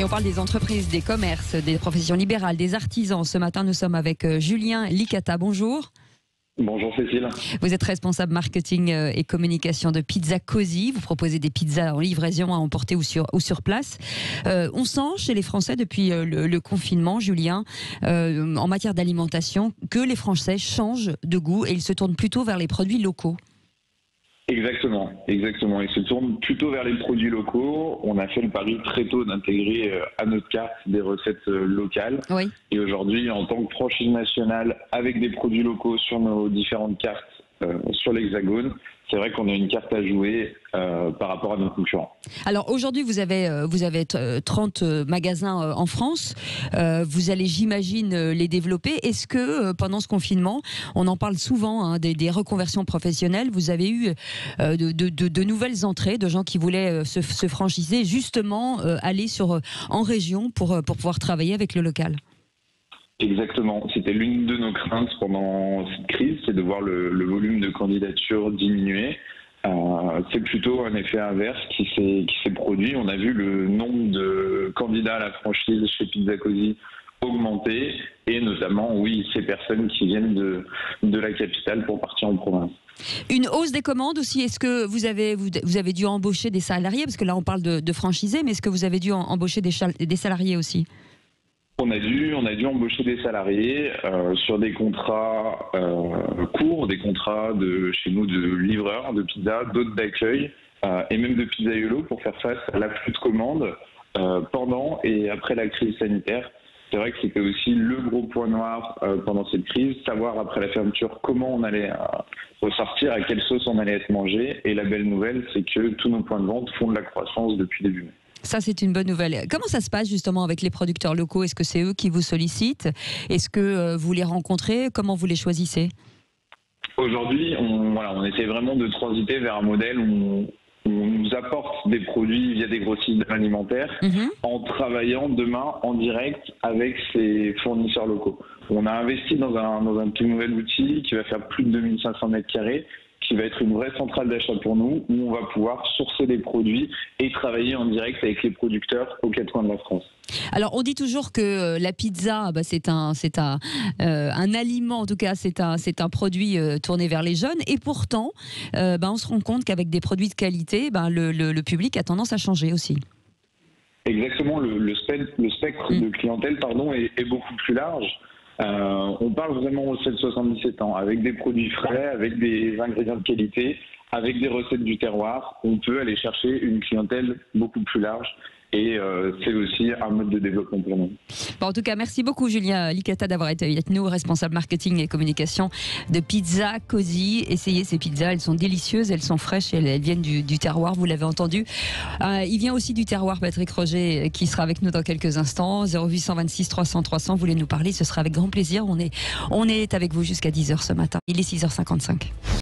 Et on parle des entreprises, des commerces, des professions libérales, des artisans. Ce matin, nous sommes avec Julien Licata. Bonjour. Bonjour Cécile. Vous êtes responsable marketing et communication de Pizza Così. Vous proposez des pizzas en livraison à emporter ou sur place. On sent chez les Français depuis le confinement, Julien, en matière d'alimentation, que les Français changent de goût et ils se tournent plutôt vers les produits locaux. Exactement. Ils se tournent plutôt vers les produits locaux. On a fait le pari très tôt d'intégrer à notre carte des recettes locales. Oui. Et aujourd'hui, en tant que franchise nationale, avec des produits locaux sur nos différentes cartes sur l'Hexagone, c'est vrai qu'on a une carte à jouer par rapport à nos concurrents. Alors aujourd'hui, vous avez 30 magasins en France. Vous allez, j'imagine, les développer. Est-ce que pendant ce confinement, on en parle souvent, des reconversions professionnelles, vous avez eu de nouvelles entrées de gens qui voulaient se franchiser, justement aller en région pour pouvoir travailler avec le local? Exactement. C'était l'une de nos craintes pendant cette crise, c'est de voir le volume de candidatures diminuer. C'est plutôt un effet inverse qui s'est produit. On a vu le nombre de candidats à la franchise chez Pizza Così augmenter, et notamment, oui, ces personnes qui viennent de la capitale pour partir en province. Une hausse des commandes aussi. Est-ce que vous avez dû embaucher des salariés? Parce que là, on parle de franchisés, mais est-ce que vous avez dû embaucher des salariés aussi? On a dû embaucher des salariés sur des contrats courts, des contrats chez nous de livreurs de pizza, d'autres d'accueil et même de pizzaiolo pour faire face à l'afflux de commandes pendant et après la crise sanitaire. C'est vrai que c'était aussi le gros point noir pendant cette crise, savoir après la fermeture comment on allait ressortir, à quelle sauce on allait être mangé. Et la belle nouvelle, c'est que tous nos points de vente font de la croissance depuis début mai. Ça, c'est une bonne nouvelle. Comment ça se passe justement avec les producteurs locaux? Est-ce que c'est eux qui vous sollicitent? Est-ce que vous les rencontrez? Comment vous les choisissez? Aujourd'hui, on essaie vraiment de transiter vers un modèle où on nous apporte des produits via des grossistes alimentaires en travaillant demain en direct avec ces fournisseurs locaux. On a investi dans un tout nouvel outil qui va faire plus de 2500 m², qui va être une vraie centrale d'achat pour nous, où on va pouvoir sourcer des produits et travailler en direct avec les producteurs aux quatre coins de la France. Alors, on dit toujours que la pizza, c'est un aliment, en tout cas, c'est un produit tourné vers les jeunes. Et pourtant, on se rend compte qu'avec des produits de qualité, le public a tendance à changer aussi. Exactement, le spectre de clientèle est beaucoup plus large. On parle vraiment aux 7-77 ans, avec des produits frais, avec des ingrédients de qualité, avec des recettes du terroir. On peut aller chercher une clientèle beaucoup plus large. Et c'est aussi un mode de développement pour nous. En tout cas, merci beaucoup Julien Licata d'avoir été avec nous, responsable marketing et communication de Pizza Così. Essayez ces pizzas, elles sont délicieuses, elles sont fraîches, elles viennent du terroir, vous l'avez entendu. Il vient aussi du terroir, Patrick Roger, qui sera avec nous dans quelques instants. 0826 300 300, vous voulez nous parler, ce sera avec grand plaisir. On est avec vous jusqu'à 10h ce matin. Il est 6h55.